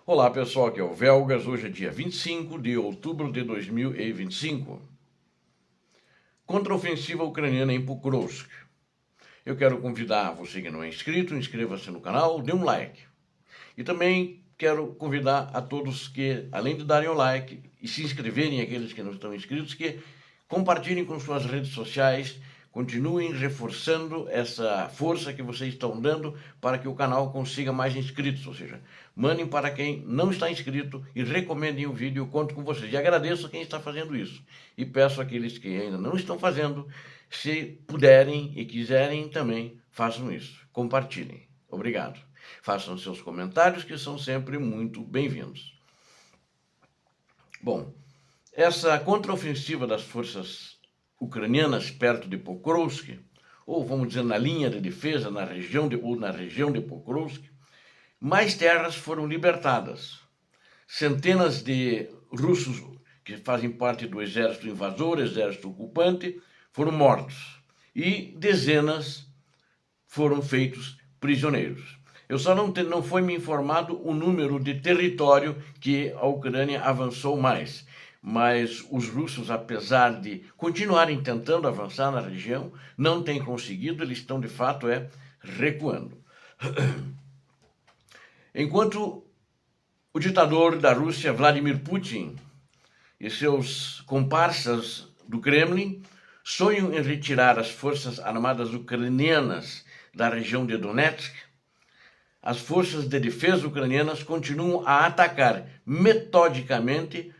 Olá pessoal, aqui é o Velgas, hoje é dia 25 de outubro de 2025. Contraofensiva ucraniana em Pokrovsk. Eu quero convidar você que não é inscrito, inscreva-se no canal, dê um like. E também quero convidar a todos que, além de darem o like e se inscreverem, aqueles que não estão inscritos, que compartilhem com suas redes sociais, continuem reforçando essa força que vocês estão dando para que o canal consiga mais inscritos, ou seja, mandem para quem não está inscrito e recomendem o vídeo, eu conto com vocês. E agradeço a quem está fazendo isso. E peço àqueles que ainda não estão fazendo, se puderem e quiserem também, façam isso. Compartilhem. Obrigado. Façam seus comentários, que são sempre muito bem-vindos. Bom, essa contraofensiva das forças ucranianas perto de Pokrovsk, ou vamos dizer na linha de defesa, na região de Pokrovsk, mais terras foram libertadas. Centenas de russos que fazem parte do exército invasor, exército ocupante, foram mortos e dezenas foram feitos prisioneiros. Eu só não foi me informado o número de território que a Ucrânia avançou mais, mas os russos, apesar de continuarem tentando avançar na região, não têm conseguido, eles estão de fato recuando. Enquanto o ditador da Rússia, Vladimir Putin, e seus comparsas do Kremlin sonham em retirar as forças armadas ucranianas da região de Donetsk, as forças de defesa ucranianas continuam a atacar metodicamente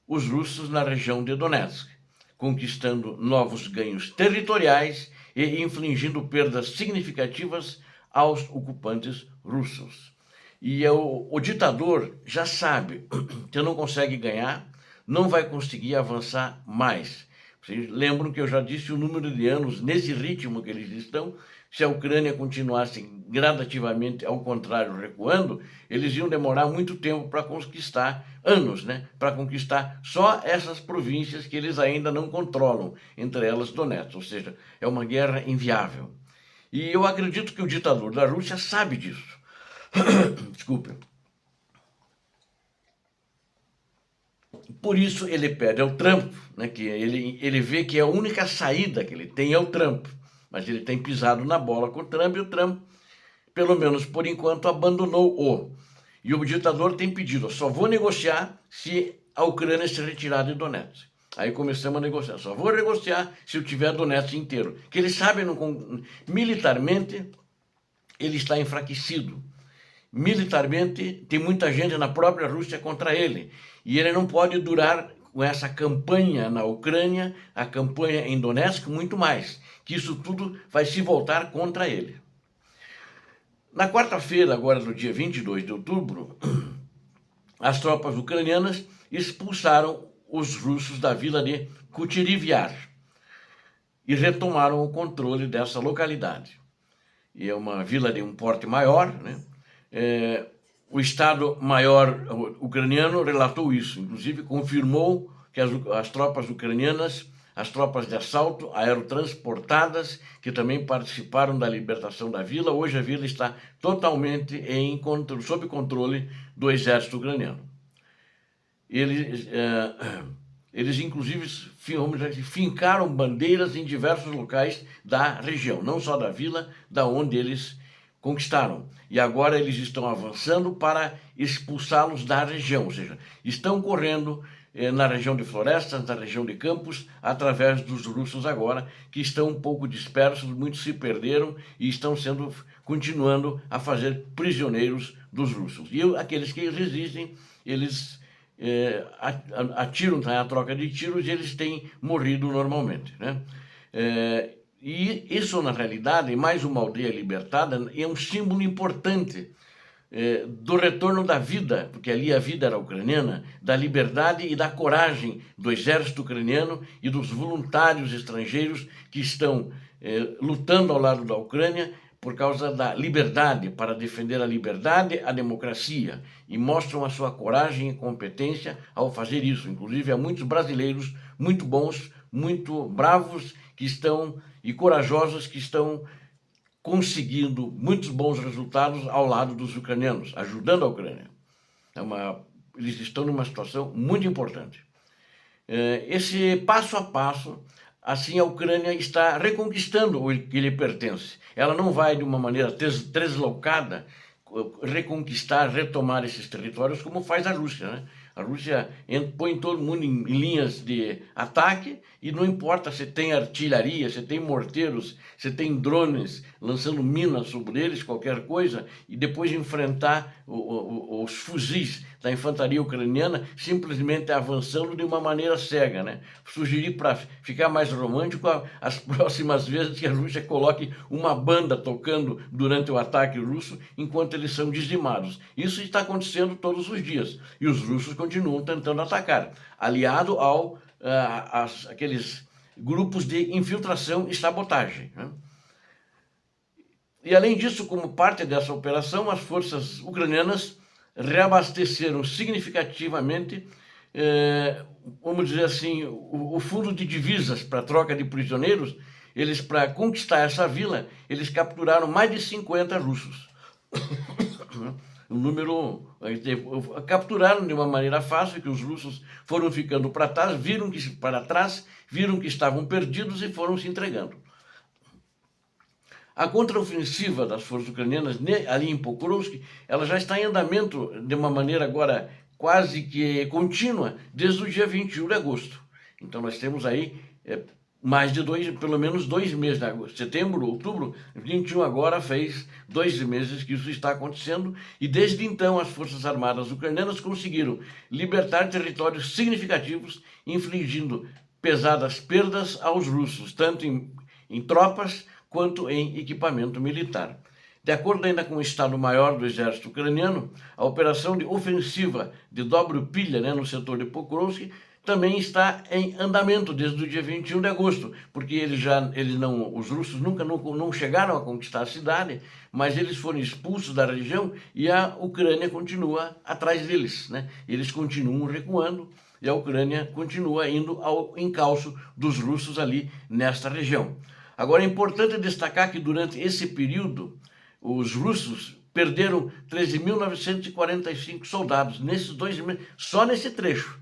os russos na região de Donetsk, conquistando novos ganhos territoriais e infligindo perdas significativas aos ocupantes russos. E o ditador já sabe que não consegue ganhar, não vai conseguir avançar mais. Vocês lembram que eu já disse o número de anos, nesse ritmo que eles estão, se a Ucrânia continuasse gradativamente, ao contrário, recuando, eles iam demorar muito tempo para conquistar, anos, para conquistar só essas províncias que eles ainda não controlam, entre elas Donetsk, ou seja, é uma guerra inviável. E eu acredito que o ditador da Rússia sabe disso. Desculpe. Por isso ele pede ao Trump, que ele vê que a única saída que ele tem é o Trump, mas ele tem pisado na bola com o Trump e o Trump, pelo menos por enquanto, abandonou-o. E o ditador tem pedido, só vou negociar se a Ucrânia se retirar de Donetsk. Aí começamos a negociar, só vou negociar se eu tiver Donetsk inteiro. Que ele sabe, militarmente, ele está enfraquecido. Militarmente, tem muita gente na própria Rússia contra ele. E ele não pode durar com essa campanha na Ucrânia, a campanha em Donetsk, muito mais. Que isso tudo vai se voltar contra ele. Na quarta-feira, agora no dia 22 de outubro, as tropas ucranianas expulsaram os russos da vila de Kucherivyar e retomaram o controle dessa localidade. E é uma vila de um porte maior, o Estado-Maior ucraniano relatou isso, inclusive confirmou que as tropas ucranianas, as tropas de assalto aerotransportadas, que também participaram da libertação da vila, hoje a vila está totalmente sob controle do exército ucraniano. Eles inclusive, fincaram bandeiras em diversos locais da região, não só da vila, da onde eles conquistaram. E agora eles estão avançando para expulsá-los da região, ou seja, estão correndo na região de florestas, na região de campos, através dos russos agora, que estão um pouco dispersos, muitos se perderam e estão continuando a fazer prisioneiros dos russos. E aqueles que resistem, eles atiram, a troca de tiros, e eles têm morrido normalmente, e isso, na realidade, mais uma aldeia libertada, é um símbolo importante do retorno da vida, porque ali a vida era ucraniana, da liberdade e da coragem do exército ucraniano e dos voluntários estrangeiros que estão lutando ao lado da Ucrânia por causa da liberdade, para defender a liberdade, a democracia, e mostram a sua coragem e competência ao fazer isso. Inclusive, há muitos brasileiros muito bons, muito bravos, e corajosos, que estão conseguindo muitos bons resultados ao lado dos ucranianos, ajudando a Ucrânia. Eles estão numa situação muito importante. Esse passo a passo, assim a Ucrânia está reconquistando o que lhe pertence. Ela não vai de uma maneira deslocada reconquistar, retomar esses territórios como faz a Rússia, né? A Rússia põe todo mundo em linhas de ataque e não importa se tem artilharia, se tem morteiros, se tem drones lançando minas sobre eles, qualquer coisa, e depois enfrentar os fuzis da infantaria ucraniana simplesmente avançando de uma maneira cega, né? Sugerir para ficar mais romântico as próximas vezes que a Rússia coloque uma banda tocando durante o ataque russo enquanto eles são dizimados. Isso está acontecendo todos os dias e os russos continuam tentando atacar, aliado aqueles grupos de infiltração e sabotagem, né? E além disso, como parte dessa operação, as forças ucranianas reabasteceram significativamente, vamos dizer assim, o fundo de divisas para troca de prisioneiros. Eles, para conquistar essa vila, eles capturaram mais de 50 russos. O número capturaram de uma maneira fácil, que os russos foram ficando para trás, viram que estavam perdidos e foram se entregando. A contraofensiva das forças ucranianas ali em Pokrovsk, ela já está em andamento de uma maneira agora quase que contínua desde o dia 21 de agosto. Então nós temos aí mais de pelo menos 2 meses, né? Setembro, outubro, 21 agora fez 2 meses que isso está acontecendo, e desde então as forças armadas ucranianas conseguiram libertar territórios significativos, infligindo pesadas perdas aos russos, tanto em tropas quanto em equipamento militar. De acordo ainda com o Estado-Maior do Exército Ucraniano, a operação de ofensiva de Dobropilha, né, no setor de Pokrovsk, também está em andamento desde o dia 21 de agosto, porque os russos nunca não chegaram a conquistar a cidade, mas eles foram expulsos da região e a Ucrânia continua atrás deles, né? Eles continuam recuando e a Ucrânia continua indo ao encalço dos russos ali nesta região. Agora é importante destacar que durante esse período os russos perderam 13.945 soldados nesses 2 meses, só nesse trecho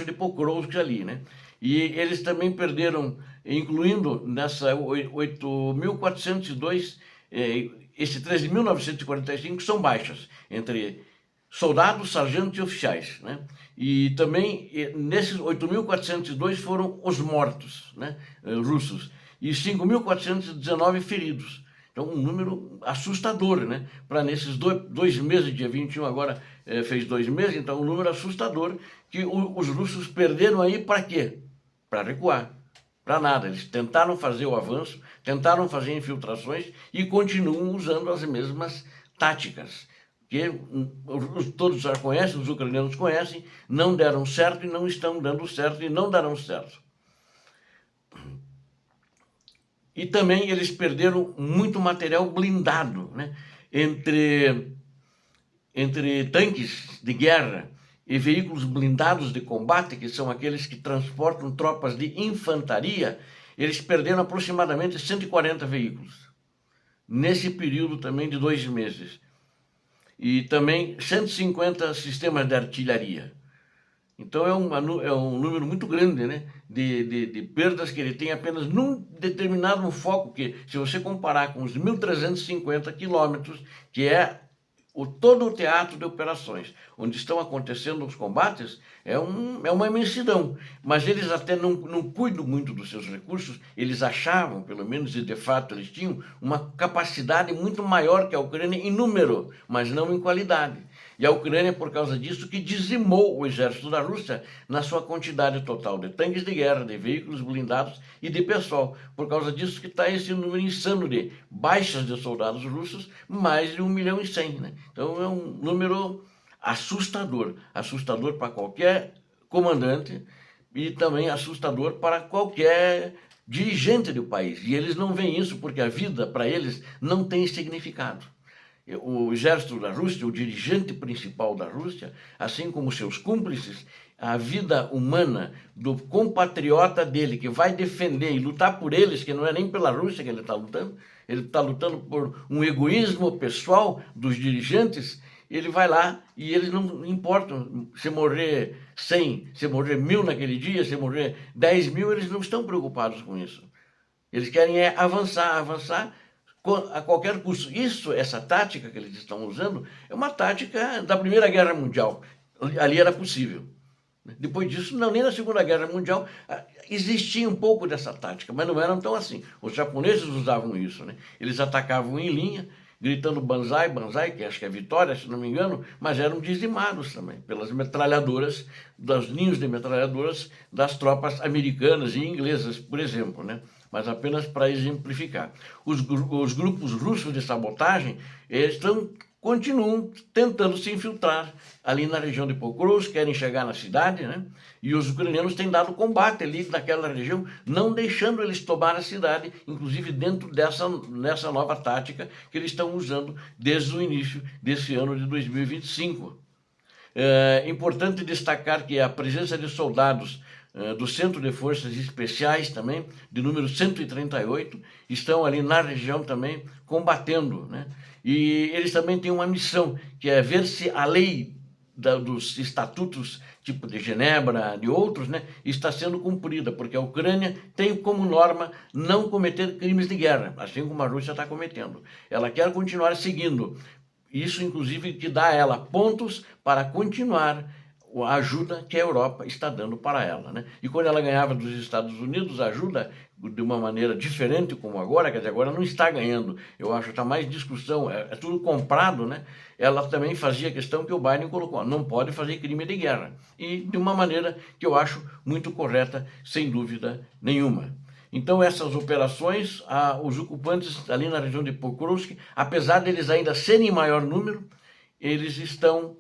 de Pokrovsk ali, né? E eles também perderam, incluindo nessa 8.402, esse 13.945 são baixas, entre soldados, sargentos e oficiais, né? E também nesses 8.402 foram os mortos, né, russos, e 5.419 feridos. Então, um número assustador, né? Para nesses 2 meses, dia 21 agora fez 2 meses, então um número assustador que os russos perderam aí para quê? Para recuar, para nada. Eles tentaram fazer o avanço, tentaram fazer infiltrações e continuam usando as mesmas táticas, que todos já conhecem, os ucranianos conhecem, não deram certo e não estão dando certo e não darão certo. E também eles perderam muito material blindado, né? Entre tanques de guerra e veículos blindados de combate, que são aqueles que transportam tropas de infantaria, eles perderam aproximadamente 140 veículos, nesse período também de 2 meses. E também 150 sistemas de artilharia. Então é um número muito grande, né, de perdas que ele tem apenas num determinado foco, que se você comparar com os 1.350 quilômetros, que é todo o teatro de operações, onde estão acontecendo os combates, é uma imensidão. Mas eles até não cuidam muito dos seus recursos, eles achavam, pelo menos, e de fato eles tinham, uma capacidade muito maior que a Ucrânia em número, mas não em qualidade. E a Ucrânia, por causa disso, que dizimou o exército da Rússia na sua quantidade total de tanques de guerra, de veículos blindados e de pessoal. Por causa disso que está esse número insano de baixas de soldados russos, mais de 1,1 milhão, né? Então é um número assustador para qualquer comandante e também assustador para qualquer dirigente do país. E eles não veem isso porque a vida para eles não tem significado. O exército da Rússia, o dirigente principal da Rússia, assim como seus cúmplices, a vida humana do compatriota dele, que vai defender e lutar por eles, que não é nem pela Rússia que ele está lutando por um egoísmo pessoal dos dirigentes, ele vai lá e eles não importam se morrer 100, se morrer 1000 naquele dia, se morrer 10.000, eles não estão preocupados com isso. Eles querem avançar a qualquer custo. Essa tática que eles estão usando, é uma tática da Primeira Guerra Mundial. Ali era possível. Depois disso, não, nem na Segunda Guerra Mundial existia um pouco dessa tática, mas não eram tão assim. Os japoneses usavam isso, né? Eles atacavam em linha, gritando banzai, banzai, que acho que é vitória, se não me engano, mas eram dizimados também pelas metralhadoras, dos ninhos de metralhadoras das tropas americanas e inglesas, por exemplo, né? Mas apenas para exemplificar. Os grupos russos de sabotagem continuam tentando se infiltrar ali na região de Pokrovsk, querem chegar na cidade, né? E os ucranianos têm dado combate ali naquela região, não deixando eles tomar a cidade, inclusive dentro dessa nova tática que eles estão usando desde o início desse ano de 2025. É importante destacar que a presença de soldados do Centro de Forças Especiais também, de número 138, estão ali na região também combatendo, né? E eles também têm uma missão, que é ver se a lei dos estatutos, tipo de Genebra, de outros, né, está sendo cumprida, porque a Ucrânia tem como norma não cometer crimes de guerra, assim como a Rússia está cometendo. Ela quer continuar seguindo. Isso, inclusive, que dá a ela pontos para continuar a ajuda que a Europa está dando para ela, né? E quando ela ganhava dos Estados Unidos ajuda de uma maneira diferente como agora, quer dizer, agora não está ganhando, eu acho que está mais discussão, é tudo comprado, né? Ela também fazia questão que o Biden colocou, não pode fazer crime de guerra, e de uma maneira que eu acho muito correta, sem dúvida nenhuma. Então essas operações, os ocupantes ali na região de Pokrovsk, apesar deles ainda serem em maior número, eles estão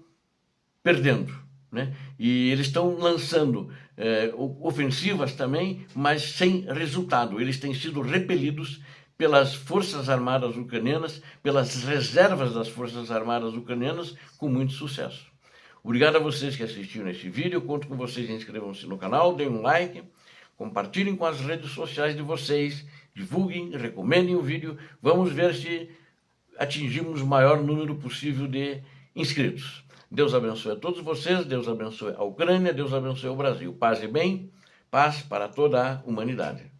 perdendo, né? E eles estão lançando ofensivas também, mas sem resultado. Eles têm sido repelidos pelas Forças Armadas ucranianas, pelas reservas das Forças Armadas ucranianas, com muito sucesso. Obrigado a vocês que assistiram esse vídeo. Eu conto com vocês, inscrevam-se no canal, deem um like, compartilhem com as redes sociais de vocês, divulguem, recomendem o vídeo. Vamos ver se atingimos o maior número possível de inscritos. Deus abençoe a todos vocês, Deus abençoe a Ucrânia, Deus abençoe o Brasil. Paz e bem, paz para toda a humanidade.